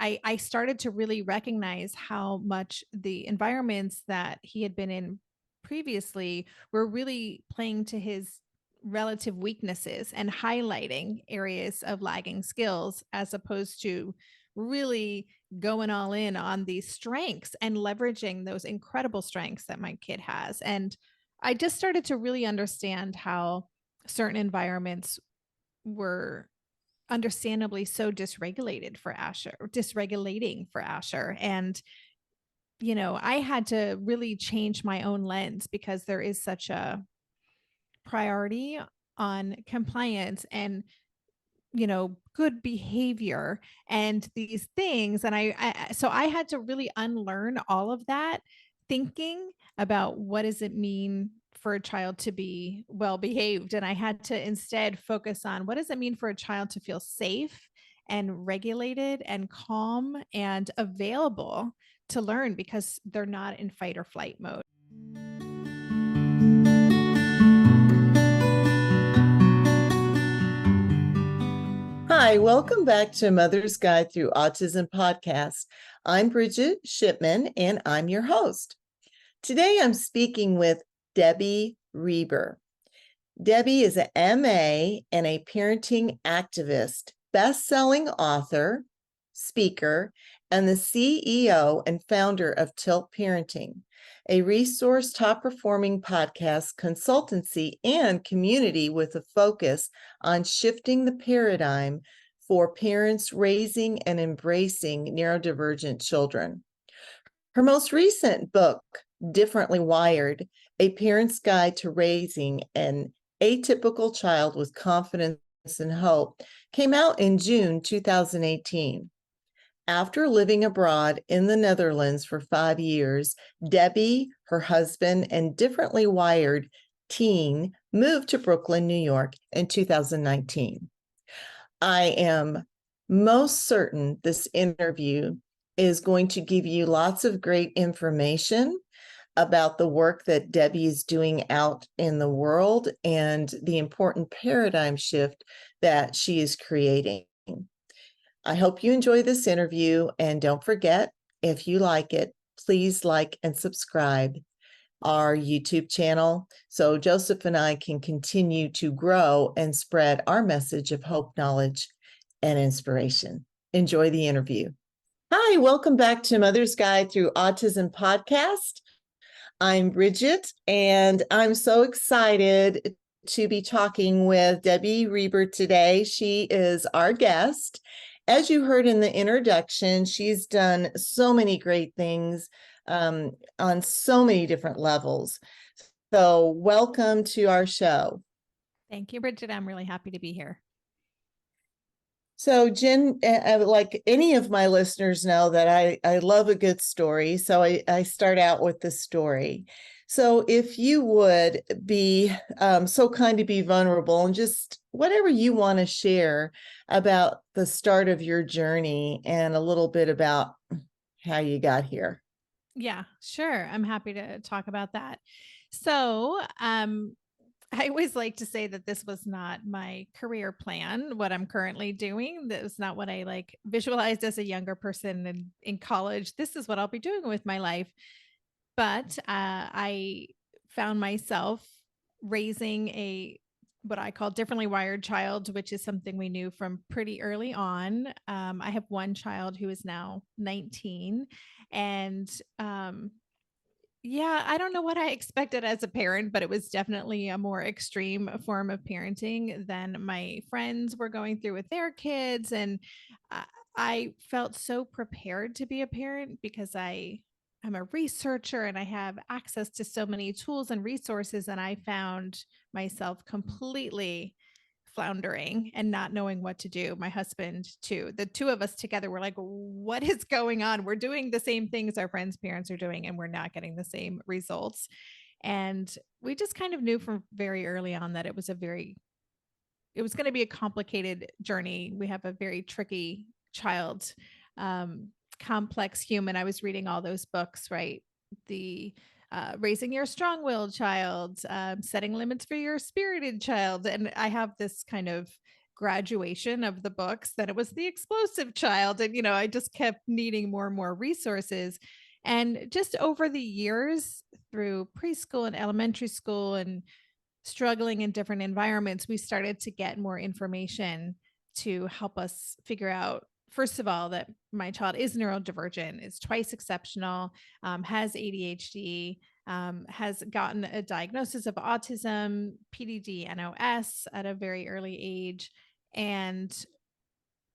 I started to really recognize how much the environments that he had been in previously were really playing to his relative weaknesses and highlighting areas of lagging skills as opposed to really going all in on these strengths and leveraging those incredible strengths that my kid has. And I just started to really understand how certain environments were understandably so dysregulated for Asher, dysregulating for Asher. And, I had to really change my own lens because there is such a priority on compliance and good behavior and these things. And so I had to really unlearn all of that thinking about what does it mean for a child to be well behaved. And I had to instead focus on what does it mean for a child to feel safe and regulated and calm and available to learn because they're not in fight or flight mode. Hi, welcome back to Mother's Guide Through Autism podcast. I'm Bridget Shipman, and I'm your host. Today, I'm speaking with Debbie Reber. Debbie is an MA and a parenting activist, best-selling author, speaker, and the CEO and founder of Tilt Parenting, a resource top-performing podcast, consultancy, and community with a focus on shifting the paradigm for parents raising and embracing neurodivergent children. Her most recent book, Differently Wired, A Parent's Guide to Raising an Atypical Child with Confidence and Hope, came out in June 2018. After living abroad in the Netherlands for 5 years, Debbie, her husband, and Differently Wired teen moved to Brooklyn, New York in 2019. I am most certain this interview is going to give you lots of great information about the work that Debbie is doing out in the world and the important paradigm shift that she is creating. I hope you enjoy this interview, and don't forget, if you like it, please like and subscribe our YouTube channel so Joseph and I can continue to grow and spread our message of hope, knowledge, and inspiration. Enjoy the interview. Hi, welcome back to Mother's Guide Through Autism podcast. I'm Bridget, and I'm so excited to be talking with Debbie Reber today. She is our guest. As you heard in the introduction, she's done so many great things on so many different levels. So welcome to our show. Thank you, Bridget. I'm really happy to be here. So Jen, like any of my listeners know that I love a good story. So I start out with the story. So if you would be so kind to be vulnerable and just whatever you want to share about the start of your journey and a little bit about how you got here. Yeah, sure. I'm happy to talk about that. So, I always like to say that this was not my career plan, what I'm currently doing. That was not what I visualized as a younger person in college. This is what I'll be doing with my life. But I found myself raising what I call differently wired child, which is something we knew from pretty early on. I have one child who is now 19, and yeah, I don't know what I expected as a parent, but it was definitely a more extreme form of parenting than my friends were going through with their kids. And I felt so prepared to be a parent because I'm a researcher and I have access to so many tools and resources. And I found myself completely floundering and not knowing what to do. My husband, too. The two of us together were like, what is going on? We're doing the same things our friends' parents are doing, and we're not getting the same results. And we just kind of knew from very early on that it was going to be a complicated journey. We have a very tricky child, complex human. I was reading all those books, right? The raising your strong-willed child, setting limits for your spirited child. And I have this kind of graduation of the books that it was the explosive child. And, I just kept needing more and more resources. And just over the years, through preschool and elementary school and struggling in different environments, we started to get more information to help us figure out, first of all, that my child is neurodivergent, is twice exceptional, has ADHD, has gotten a diagnosis of autism, PDD, NOS at a very early age. And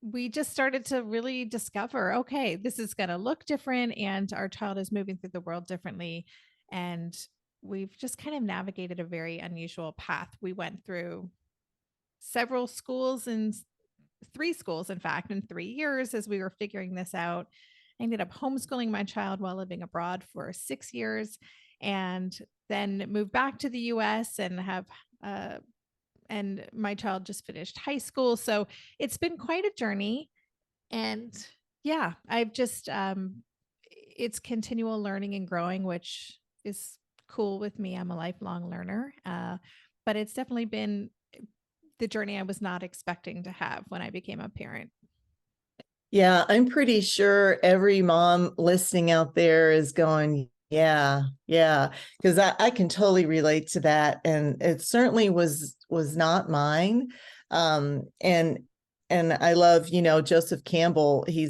we just started to really discover, okay, this is going to look different, and our child is moving through the world differently. And we've just kind of navigated a very unusual path. We went through several schools, and 3 schools, in fact, in 3 years as we were figuring this out. I ended up homeschooling my child while living abroad for 6 years, and then moved back to the US and and my child just finished high school. So it's been quite a journey. And yeah, I've just, it's continual learning and growing, which is cool with me. I'm a lifelong learner. But it's definitely been the journey I was not expecting to have when I became a parent. Yeah, I'm pretty sure every mom listening out there is going, yeah, yeah, because I can totally relate to that. And it certainly was not mine. And I love, Joseph Campbell. He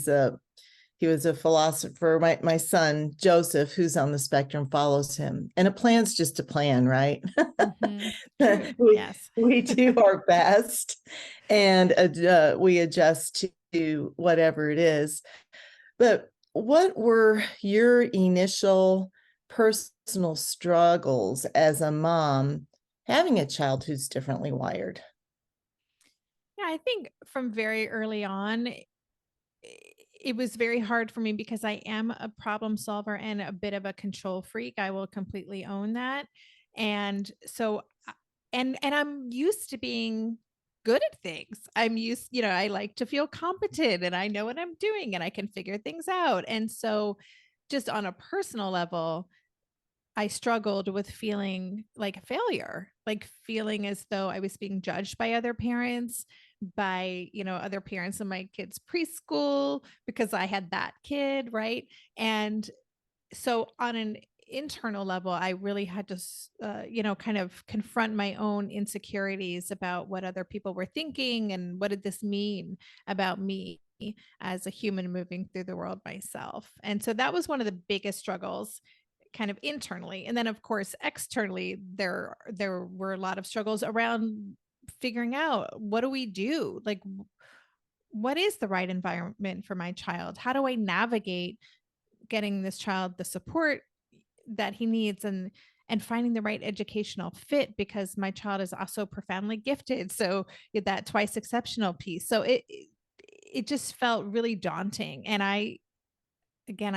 was a philosopher. My son, Joseph, who's on the spectrum, follows him. And a plan's just a plan, right? Mhm. True. we Yes. we do our best, and we adjust to whatever it is. But what were your initial personal struggles as a mom having a child who's differently wired? Yeah, I think from very early on, it was very hard for me because I am a problem solver and a bit of a control freak. I will completely own that. And so and I'm used to being good at things. I'm used, I like to feel competent and I know what I'm doing and I can figure things out. And so just on a personal level, I struggled with feeling like a failure, like feeling as though I was being judged by other parents, by, other parents in my kids' preschool because I had that kid, right? And so on an internal level, I really had to, kind of confront my own insecurities about what other people were thinking and what did this mean about me as a human moving through the world myself. And so that was one of the biggest struggles kind of internally. And then of course externally there were a lot of struggles around figuring out, what do we do? Like, what is the right environment for my child? How do I navigate getting this child the support that he needs, and finding the right educational fit, because my child is also profoundly gifted, so that twice exceptional piece. So it just felt really daunting. And I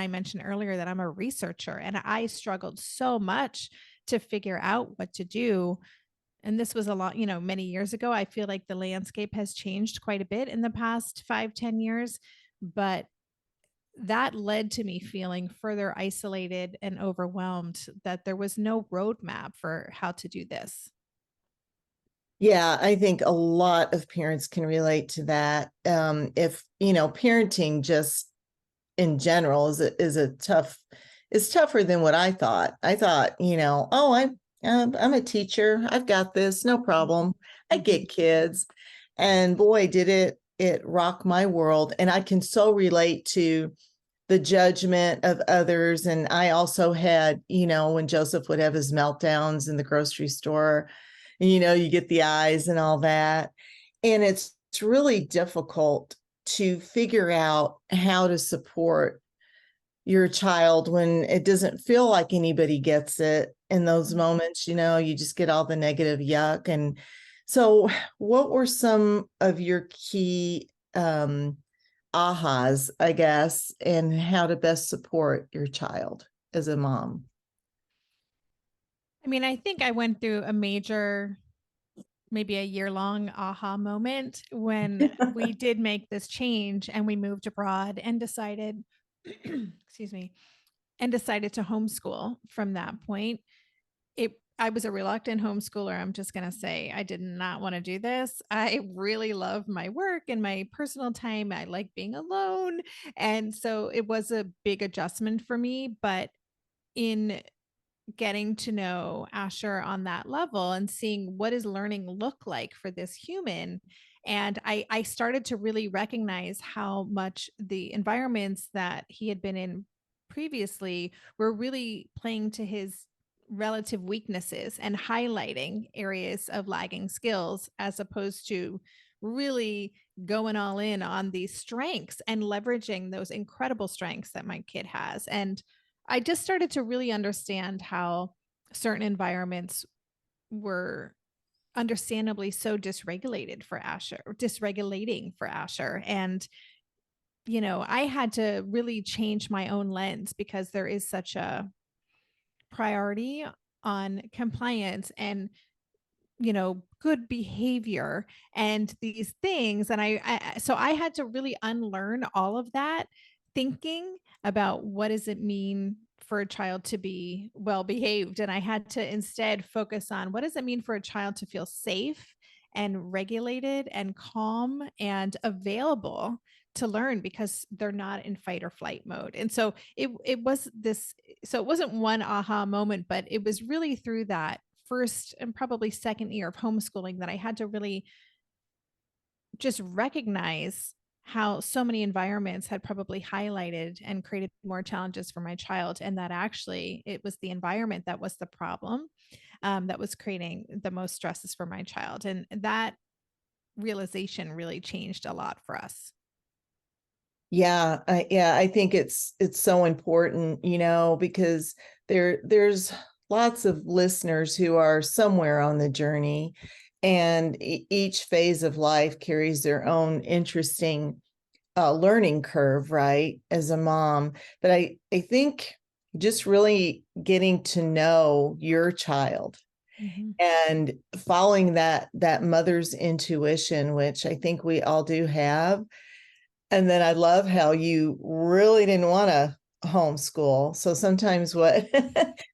mentioned earlier that I'm a researcher, and I struggled so much to figure out what to do. And this was a lot, many years ago. I feel like the landscape has changed quite a bit in the past 5, 10 years, but that led to me feeling further isolated and overwhelmed, that there was no roadmap for how to do this. Yeah, I think a lot of parents can relate to that. If, parenting just in general is tougher than what I thought. I thought, oh, I'm a teacher. I've got this, no problem. I get kids. And boy, did it rock my world. And I can so relate to the judgment of others. And I also had, when Joseph would have his meltdowns in the grocery store, you get the eyes and all that. And it's really difficult to figure out how to support your child when it doesn't feel like anybody gets it in those moments. You just get all the negative yuck. And so what were some of your key ahas, I guess, and how to best support your child as a mom? I mean, I think I went through a major, maybe a year-long aha moment when we did make this change and we moved abroad and decided, excuse me, and decided to homeschool from that point. It I was a reluctant homeschooler. I'm just going to say I did not want to do this. I really love my work and my personal time. I like being alone. And so it was a big adjustment for me. But in getting to know Asher on that level and seeing what does learning look like for this human. And I started to really recognize how much the environments that he had been in previously were really playing to his relative weaknesses and highlighting areas of lagging skills as opposed to really going all in on these strengths and leveraging those incredible strengths that my kid has. And I just started to really understand how certain environments were understandably so dysregulated for Asher, dysregulating for Asher. And, I had to really change my own lens because there is such a priority on compliance and good behavior and these things. And so I had to really unlearn all of that thinking about what does it mean for a child to be well behaved. And I had to instead focus on what does it mean for a child to feel safe and regulated and calm and available to learn because they're not in fight or flight mode. And so it was this, so it wasn't one aha moment, but it was really through that first and probably second year of homeschooling that I had to really just recognize how so many environments had probably highlighted and created more challenges for my child, and that actually it was the environment that was the problem, that was creating the most stresses for my child. And that realization really changed a lot for us. Yeah, I think it's so important, because there's lots of listeners who are somewhere on the journey, and each phase of life carries their own interesting learning curve, right? As a mom, but I think just really getting to know your child Mhm. and following that mother's intuition, which I think we all do have. And then I love how you really didn't want to homeschool. So sometimes what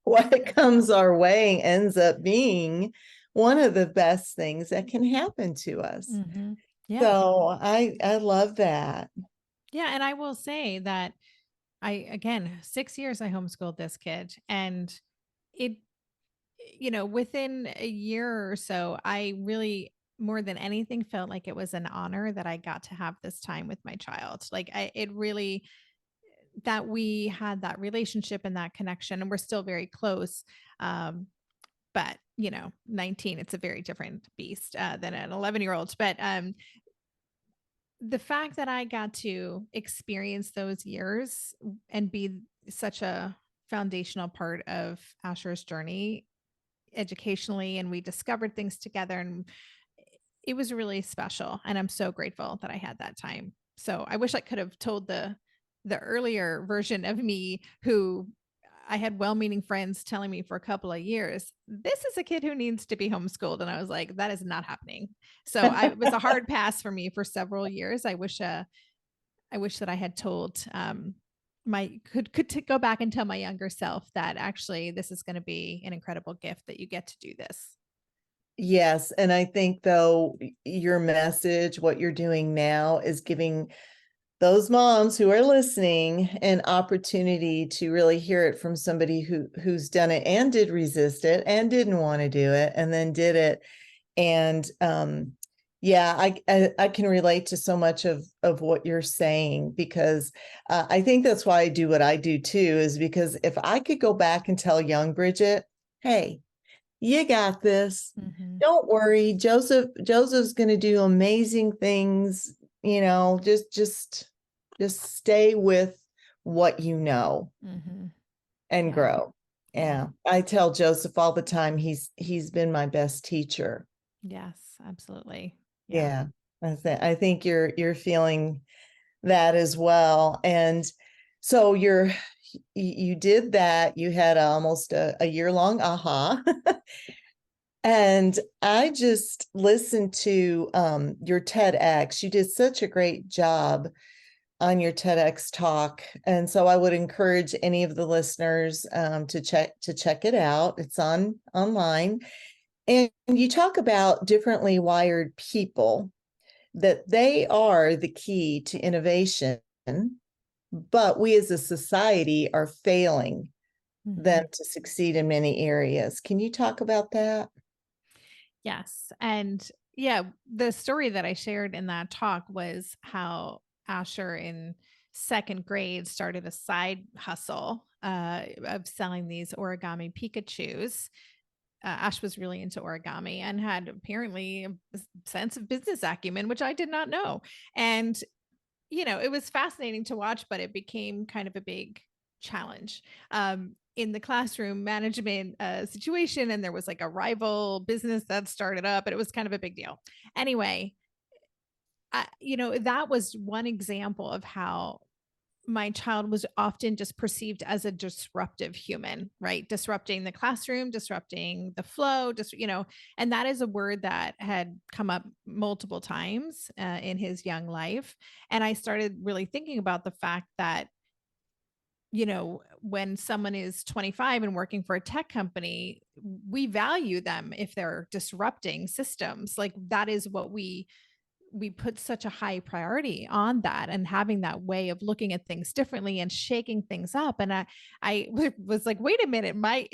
what comes our way ends up being one of the best things that can happen to us. Mhm. Yeah. So I love that. Yeah, and I will say that I again, 6 years I homeschooled this kid, and it within a year or so, I really more than anything felt like it was an honor that I got to have this time with my child. Like it really that we had that relationship and that connection, and we're still very close. Um but 19, it's a very different beast than an 11-year-old. But the fact that I got to experience those years and be such a foundational part of Asher's journey educationally, and we discovered things together, and it was really special, and I'm so grateful that I had that time. So I wish I could have told the earlier version of me, who I had well-meaning friends telling me for a couple of years, this is a kid who needs to be homeschooled, and I was like, that is not happening. So it was a hard pass for me for several years. I wish that I had told my could go back and tell my younger self that actually this is going to be an incredible gift that you get to do this. Yes, and I think though your message, what you're doing now is giving those moms who are listening an opportunity to really hear it from somebody who's done it and did resist it and didn't want to do it and then did it. And yeah, I can relate to so much of what you're saying, because I think that's why I do what I do too, is because if I could go back and tell young Bridget, hey, you got this. Mm-hmm. Don't worry. Joseph's going to do amazing things. Just stay with what you know Mm-hmm. and Yeah. grow. Yeah. Yeah. I tell Joseph all the time, he's been my best teacher. Yes, absolutely. Yeah. Yeah. I think you're feeling that as well. And so you did that. You had almost a year-long aha. And I just listened to your TEDx. You did such a great job on your TEDx talk, and so I would encourage any of the listeners to check it out. It's online, and you talk about differently wired people, that they are the key to innovation, but we as a society are failing them Mhm. to succeed in many areas. Can you talk about that? Yes. And yeah, the story that I shared in that talk was how Asher in second grade started a side hustle of selling these origami Pikachus. Ash was really into origami and had apparently a sense of business acumen, which I did not know. And it was fascinating to watch, but it became kind of a big challenge in the classroom management situation. And there was like a rival business that started up, and it was kind of a big deal. Anyway, that was one example of how my child was often just perceived as a disruptive human, right? Disrupting the classroom, disrupting the flow, and that is a word that had come up multiple times in his young life. And I started really thinking about the fact that, when someone is 25 and working for a tech company, we value them if they're disrupting systems. Like that is what we put such a high priority on that, and having that way of looking at things differently and shaking things up. And I was like, wait a minute, my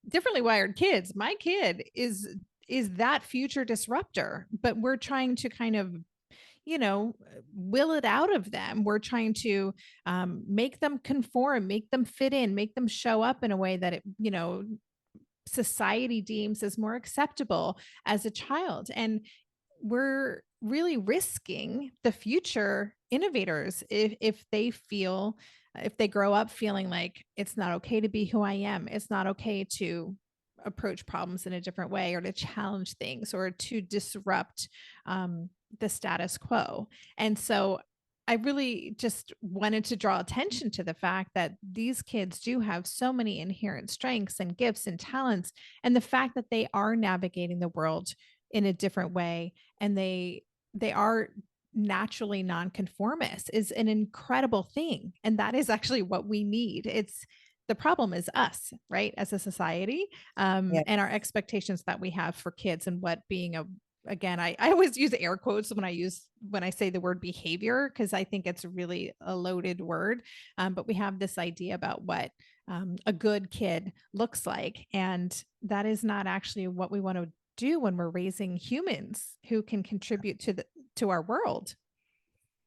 differently wired kids, my kid is that future disruptor, but we're trying to kind of will it out of them. We're trying to make them conform, make them fit in, make them show up in a way that society deems as more acceptable as a child. And we're really risking the future innovators if they grow up feeling like it's not okay to be who I am. It's not okay to approach problems in a different way, or to challenge things, or to disrupt the status quo. And so I really just wanted to draw attention to the fact that these kids do have so many inherent strengths and gifts and talents, and the fact that they are navigating the world in a different way, and they are naturally nonconformist, is an incredible thing. And that is actually what we need. It's the problem is us, right, as a society, Yeah. and our expectations that we have for kids, and what being a again, I always use air quotes when I say the word behavior, because I think it's really a loaded word. But we have this idea about what a good kid looks like, and that is not actually what we want to do when we're raising humans who can contribute to our world.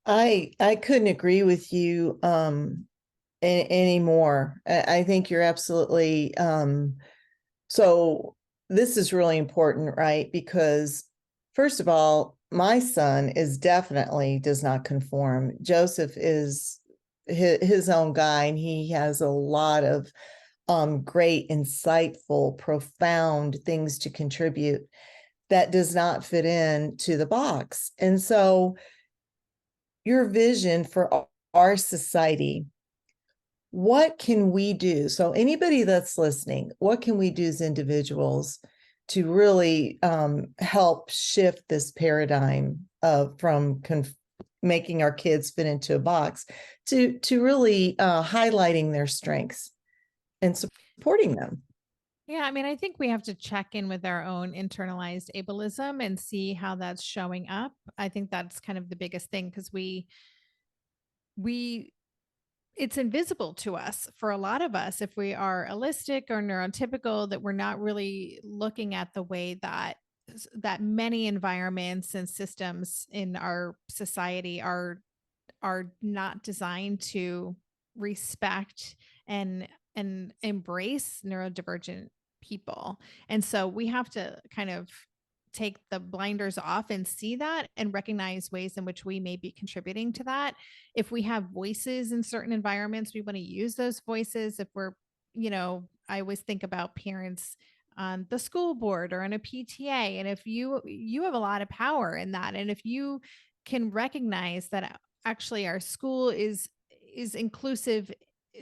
I couldn't agree with you anymore. I think you're absolutely so this is really important, right? Because first of all, my son is definitely does not conform. Joseph is his own guy, and he has a lot of great, insightful, profound things to contribute that does not fit in to the box. And so your vision for our society, what can we do? So anybody that's listening, what can we do as individuals to really help shift this paradigm from making our kids fit into a box to really highlighting their strengths and supporting them? Yeah, I mean, I think we have to check in with our own internalized ableism and see how that's showing up. I think that's kind of the biggest thing, because we it's invisible to us for a lot of us if we are allistic or neurotypical, that we're not really looking at the way that many environments and systems in our society are not designed to respect and embrace neurodivergent people. And so we have to kind of take the blinders off and see that, and recognize ways in which we may be contributing to that. If we have voices in certain environments, we want to use those voices. If we're, I always think about parents on the school board or in a PTA, and if you have a lot of power in that, and if you can recognize that actually our school is inclusive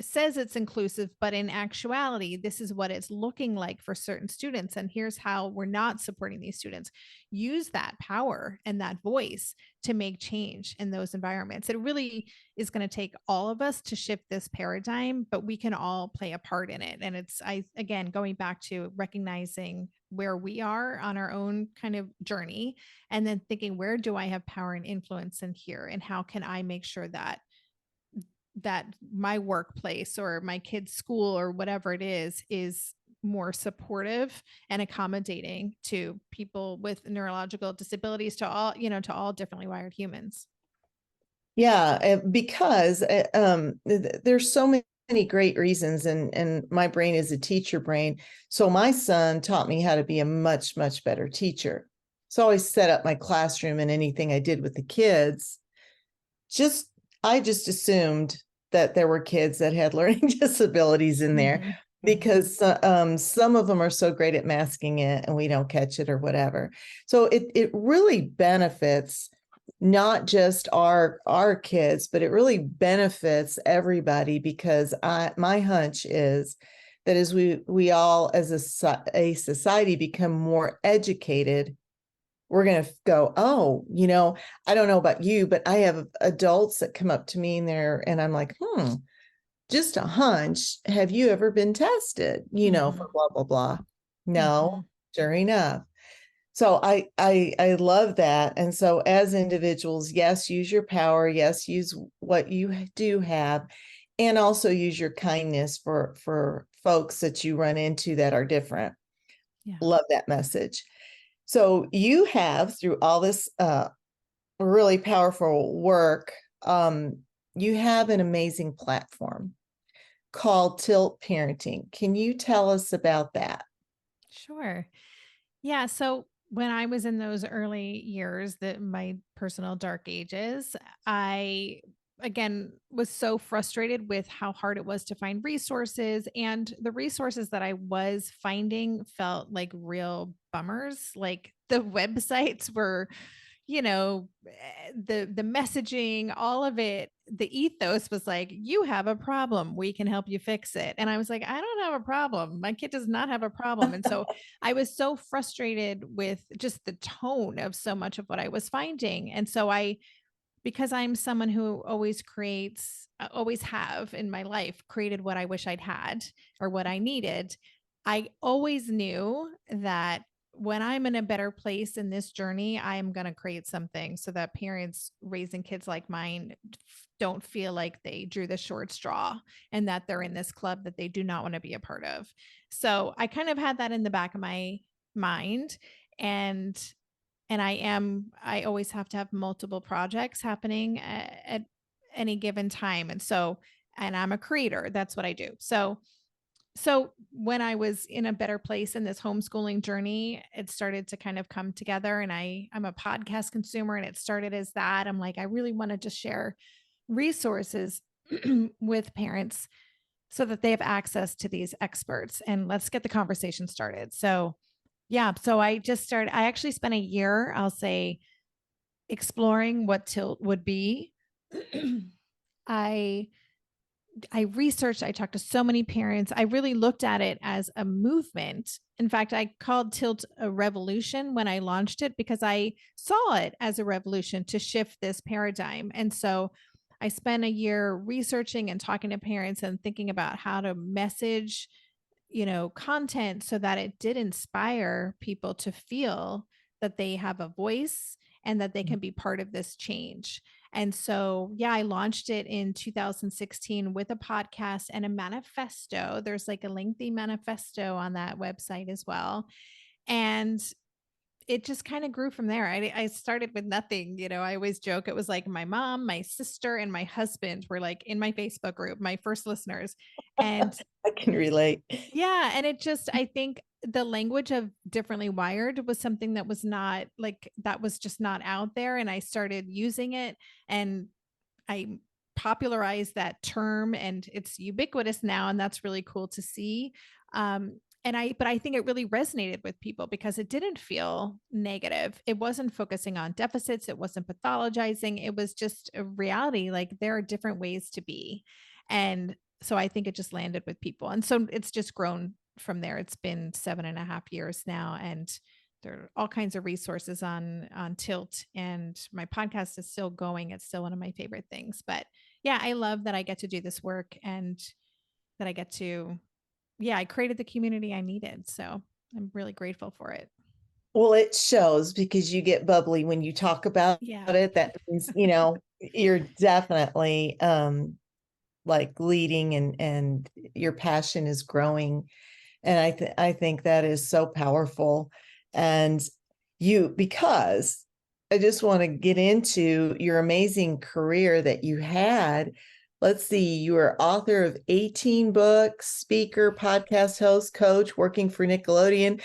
says it's inclusive, but in actuality, this is what it's looking like for certain students. And here's how we're not supporting these students. Use that power and that voice to make change in those environments. It really is going to take all of us to shift this paradigm, but we can all play a part in it. And again, going back to recognizing where we are on our own kind of journey, and then thinking, where do I have power and influence in here? And how can I make sure that my workplace or my kid's school or whatever it is more supportive and accommodating to people with neurological disabilities, to all differently wired humans. Yeah, because there's so many great reasons, and my brain is a teacher brain. So my son taught me how to be a much, much better teacher. So I always set up my classroom and anything I did with the kids. I just assumed that there were kids that had learning disabilities in there Mm-hmm. because some of them are so great at masking it and we don't catch it or whatever. So it really benefits not just our kids, but it really benefits everybody, because my hunch is that as we all as a society become more educated, we're going to go, oh, I don't know about you, but I have adults that come up to me and I'm like, just a hunch. Have you ever been tested, Mm-hmm. for blah, blah, blah? Mm-hmm. No, sure enough. So I love that. And so as individuals, yes, use your power. Yes, use what you do have, and also use your kindness for folks that you run into that are different. Yeah. Love that message. So you have, through all this really powerful work, you have an amazing platform called Tilt Parenting. Can you tell us about that? Sure. Yeah. So when I was in those early years, my personal dark ages, I again was so frustrated with how hard it was to find resources. And the resources that I was finding felt like real bummers. Like the websites were, the messaging, all of it, the ethos was like, you have a problem, we can help you fix it. And I was like, I don't have a problem, my kid does not have a problem. And so I was so frustrated with just the tone of so much of what I was finding. And so because I'm someone who always creates, always have in my life created what I wish I'd had or what I needed, I always knew that when I'm in a better place in this journey, I am going to create something so that parents raising kids like mine don't feel like they drew the short straw and that they're in this club that they do not want to be a part of. So I kind of had that in the back of my mind. And I always have to have multiple projects happening at any given time. And I'm a creator. That's what I do. So when I was in a better place in this homeschooling journey, it started to kind of come together, and I'm a podcast consumer, and it started as that. I'm like, I really want to just share resources with parents so that they have access to these experts, and let's get the conversation started. So yeah, so I actually spent a year, I'll say, exploring what tilt would be. I I researched, I talked to so many parents. I really looked at it as a movement. In fact, I called Tilt a revolution when I launched it because I saw it as a revolution to shift this paradigm. And so I spent a year researching and talking to parents and thinking about how to message, content so that it did inspire people to feel that they have a voice and that they can be part of this change. And so, yeah, I launched it in 2016 with a podcast and a manifesto. There's like a lengthy manifesto on that website as well. And it just kind of grew from there. I started with nothing. I always joke it was like my mom, my sister, and my husband were like in my Facebook group, my first listeners. And I can relate. yeah, and I think the language of differently wired was something that was not like that was just not out there, and I started using it, and I popularized that term, and it's ubiquitous now, and that's really cool to see. But I think it really resonated with people because it didn't feel negative. It wasn't focusing on deficits, it wasn't pathologizing, it was just a reality, like there are different ways to be. And So I think it just landed with people. And so it's just grown from there. It's been 7.5 years now. And there are all kinds of resources on Tilt. And my podcast is still going. It's still one of my favorite things. But yeah, I love that I get to do this work and that I get to, yeah, I created the community I needed. So I'm really grateful for it. Well, it shows because you get bubbly when you talk about Yeah. it. That means, you're definitely like leading, and your passion is growing. And I think that is so powerful. And because I just want to get into your amazing career that you had. Let's see, you were author of 18 books, speaker, podcast host, coach, working for Nickelodeon,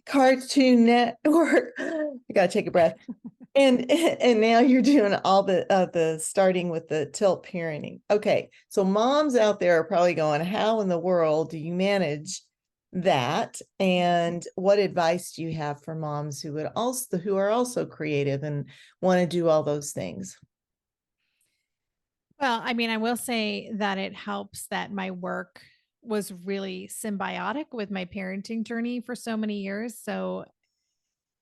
Cartoon Network. I gotta take a breath. And now you're doing all the starting with the tilt parenting. Okay, so moms out there are probably going, how in the world do you manage that? And what advice do you have for moms who are also creative and want to do all those things? Well, I mean, I will say that it helps that my work was really symbiotic with my parenting journey for so many years. So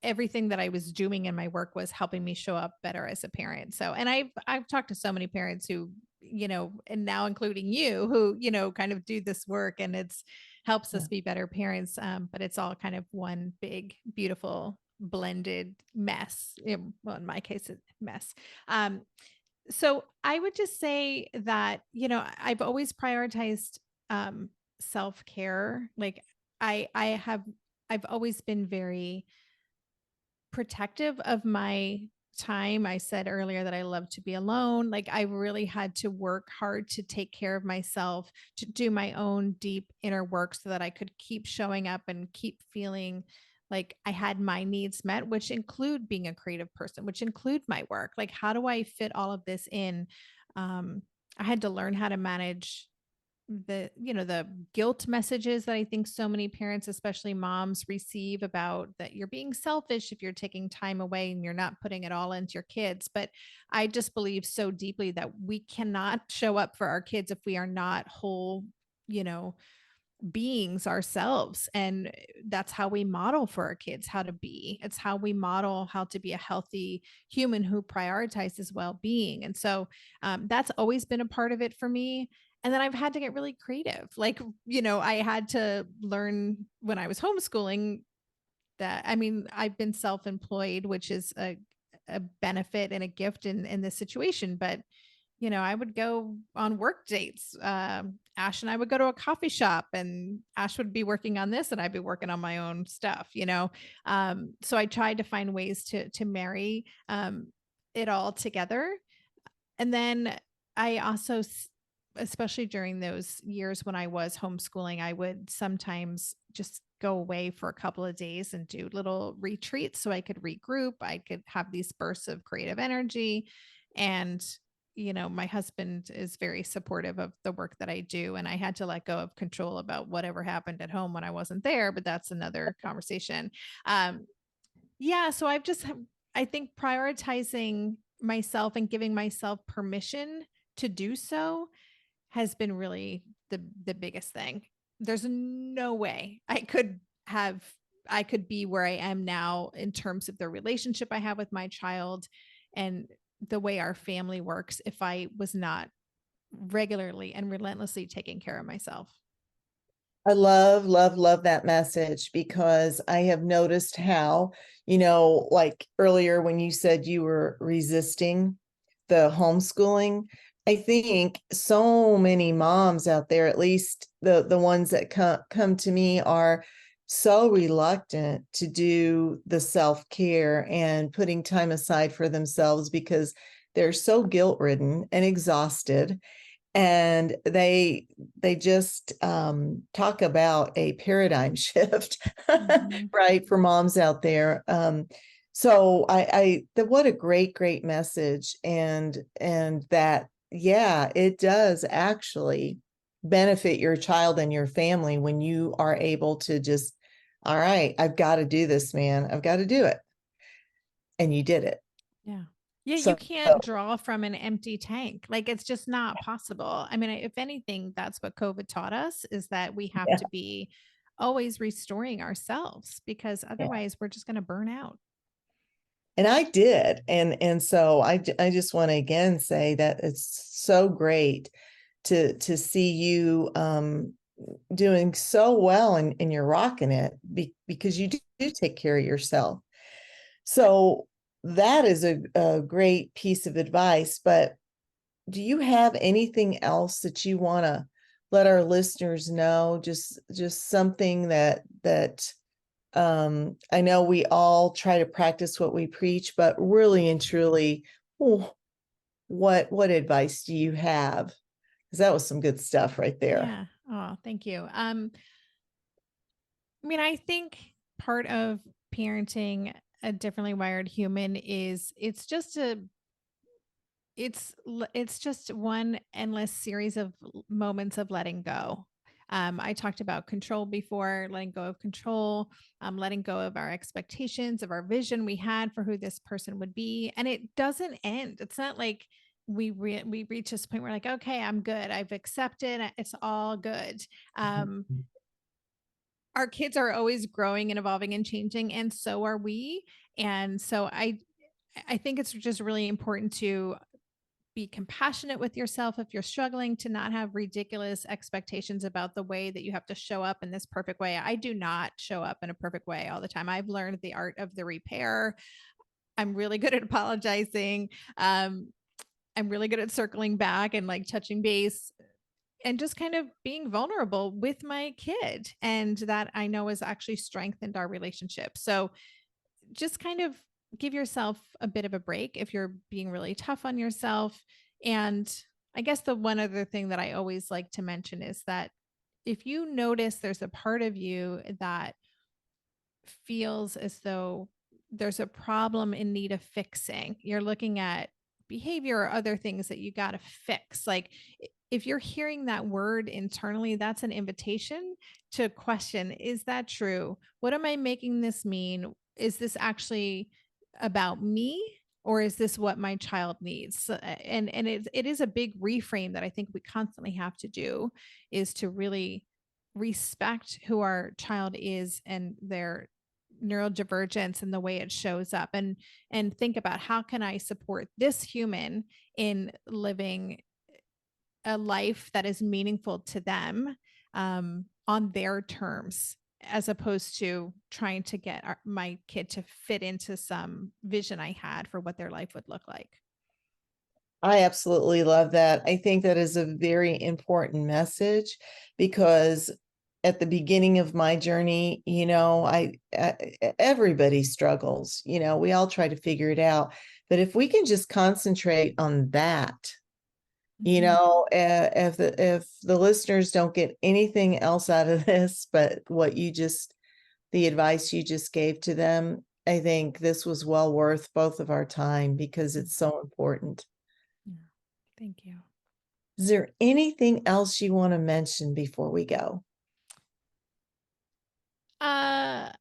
everything that I was doing in my work was helping me show up better as a parent. So, and I've talked to so many parents who, and now including you, who, kind of do this work, and it's helps Yeah. us be better parents. But it's all kind of one big, beautiful, blended mess. Well, in my case, it's mess. Um, so I would just say that, I've always prioritized self-care. Like I I have I've always been very protective of my time. I said earlier that I love to be alone. Like I really had to work hard to take care of myself, to do my own deep inner work so that I could keep showing up and keep feeling like I had my needs met, which include being a creative person, which include my work. Like how do I fit all of this in? Um, I had to learn how to manage the guilt messages that I think so many parents, especially moms, receive about that you're being selfish if you're taking time away and you're not putting it all into your kids. But I just believe so deeply that we cannot show up for our kids if we are not whole, you know beings ourselves. And that's how we model for our kids how to be. It's how we model how to be a healthy human who prioritizes well-being. And so that's always been a part of it for me. And then I've had to get really creative. Like, I had to learn when I was homeschooling that, I mean, I've been self-employed, which is a benefit and a gift in this situation. But I would go on work dates. Ash and I would go to a coffee shop, and Ash would be working on this, and I'd be working on my own stuff. So I tried to find ways to marry it all together. And then I also, especially during those years when I was homeschooling, I would sometimes just go away for a couple of days and do little retreats so I could regroup. I could have these bursts of creative energy. And, my husband is very supportive of the work that I do. And I had to let go of control about whatever happened at home when I wasn't there, but that's another conversation. Um, yeah. So I think prioritizing myself and giving myself permission to do so has been really the biggest thing. There's no way I could be where I am now in terms of the relationship I have with my child and the way our family works if I was not regularly and relentlessly taking care of myself. I love, love, love that message because I have noticed how, like earlier when you said you were resisting the homeschooling, I think so many moms out there, at least the ones that come to me, are so reluctant to do the self-care and putting time aside for themselves because they're so guilt-ridden and exhausted, and they just talk about a paradigm shift, Mhm. right, for moms out there. So what a great message, and that, yeah, it does actually benefit your child and your family when you are able to just, all right, I've got to do this, man, I've got to do it, and you did it. Yeah. Yeah, you So, can't draw from an empty tank. Like it's just not possible. I mean, if anything, that's what COVID taught us is that we have yeah, to be always restoring ourselves because yeah. otherwise we're just going to burn out. And I did. And so I just want to again say that it's so great to see you doing so well and you're rocking it because you do take care of yourself. So that is a great piece of advice. But do you have anything else that you want to let our listeners know? Just something that I know we all try to practice what we preach, but really and truly, oh, what advice do you have? Because that was some good stuff right there. Yeah. Oh, thank you. I mean, I think part of parenting a differently wired human is it's just one endless series of moments of letting go. I talked about control before, letting go of control, letting go of our expectations, of our vision we had for who this person would be, and it doesn't end. It's not like we reach this point where like, okay, I'm good, I've accepted, it's all good. Um, our kids are always growing and evolving and changing, and so are we. And so I think it's just really important to be compassionate with yourself if you're struggling, to not have ridiculous expectations about the way that you have to show up in this perfect way. I do not show up in a perfect way all the time. I've learned the art of the repair. I'm really good at apologizing. Um, I'm really good at circling back and like touching base and just kind of being vulnerable with my kid. And that I know has actually strengthened our relationship. So just kind of give yourself a bit of a break if you're being really tough on yourself. And I guess the one other thing that I always like to mention is that if you notice there's a part of you that feels as though there's a problem in need of fixing, you're looking at behavior or other things that you got to fix. Like if you're hearing that word internally, that's an invitation to question, is that true? What am I making this mean? Is this actually about me? Or is this what my child needs? And it is a big reframe that I think we constantly have to do, is to really respect who our child is and their neurodivergence and the way it shows up, and think about how can I support this human in living a life that is meaningful to them, on their terms, as opposed to trying to get my kid to fit into some vision I had for what their life would look like. I absolutely love that. I think that is a very important message because at the beginning of my journey, everybody struggles, we all try to figure it out. But if we can just concentrate on that, Mhm. if the listeners don't get anything else out of this, but the advice you just gave to them, I think this was well worth both of our time because it's so important. Yeah. Thank you. Is there anything else you want to mention before we go? Uh,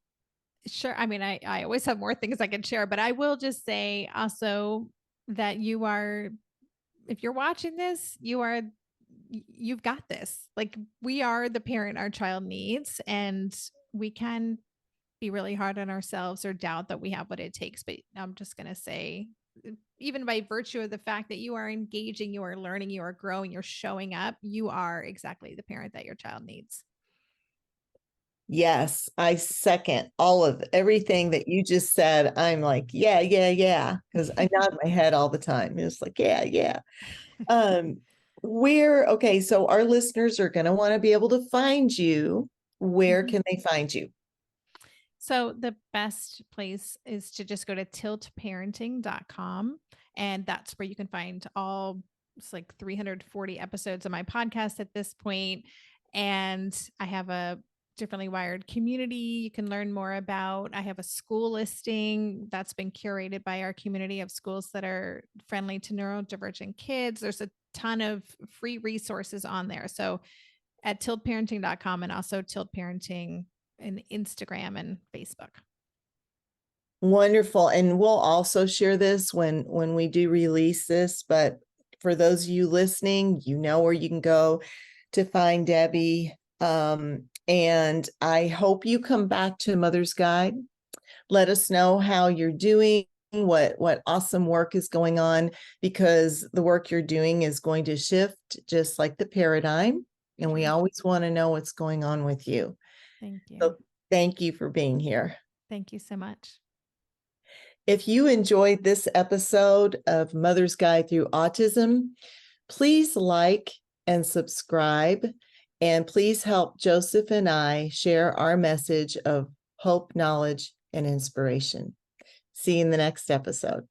sure. I mean, I always have more things I can share, but I will just say also that you are, if you're watching this, you've got this. Like we are the parent our child needs, and we can be really hard on ourselves or doubt that we have what it takes. But I'm just going to say, even by virtue of the fact that you are engaging, you are learning, you are growing, you're showing up, you are exactly the parent that your child needs. Yes, I second all of everything that you just said. I'm like, yeah, yeah, yeah, because I nod my head all the time. It's like, yeah, yeah. Um, okay, so our listeners are going to want to be able to find you. Where Mhm. can they find you? So the best place is to just go to tiltparenting.com, and that's where you can find all, it's like 340 episodes of my podcast at this point. And I have a differently wired community you can learn more about. I have a school listing that's been curated by our community of schools that are friendly to neurodivergent kids. There's a ton of free resources on there. So at tiltparenting.com, and also Tilt Parenting in Instagram and Facebook. Wonderful. And we'll also share this when we do release this. But for those of you listening, you know where you can go to find Debbie. And I hope you come back to Mother's Guide. Let us know how you're doing, what awesome work is going on, because the work you're doing is going to shift just like the paradigm. And we always want to know what's going on with you. Thank you. So thank you for being here. Thank you so much. If you enjoyed this episode of Mother's Guide Through Autism, please like and subscribe, and please help Joseph and I share our message of hope, knowledge, and inspiration. See you in the next episode.